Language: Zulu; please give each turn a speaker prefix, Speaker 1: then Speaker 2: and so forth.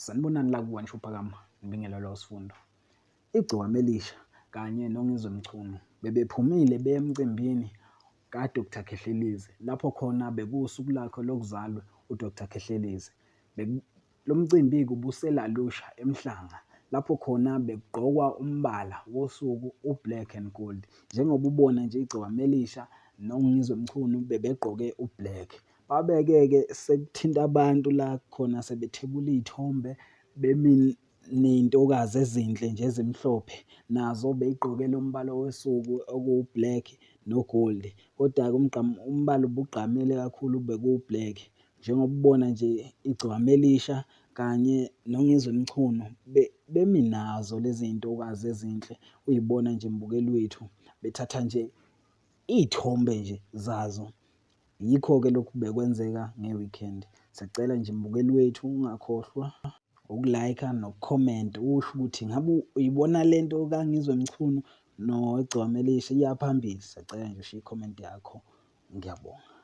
Speaker 1: Sanibonani la kuwani Igcokama, ngibingelela lo sifundo. Igcokama Elisha kanye noNgizwe bebephumile beya emcimbini kaDr Khehlelezi lapho khona bekuwusuku lakhe lokuzalwa uDr Khehlelezi. Lo mcimbi-ke ubusela Lucia eMhlanga lapho khona bekugqokwa umbala wosuku u-black and gold. Njengoba ubona nje Igcokama Elisha noNgizwe bebegqoke u-black. Babeke-ke sekuthinta abantu la khona sebethwebula iy'thombe bemi ney'ntokazi ezinhle nje ezimhlophe, nazo bey'gqokele umbala wesuku okuwu-black no-gold. Kodwa-ke umbala ubugqamile kakhulu bekuwu-black. Njengoba ubona nje Igcokama Elisha kanye noNgizwe bemi nazo lezi y'ntokazi ezinhle. Uy'bona nje mbukeli wethu bethatha nje iy'thombe nje zazo. Yikho-ke lokhu bekwenzeka nge-weekend. Sicela nje mbukeli wethu ungakhohlwa ukulayikha nokukhomenta, usho ukuthi ngabe uyibona le nto kaNgizwe noIgcokama Elisha iya phambili. Sicela nje ushiye ikhomenti yakho. Ngiyabonga.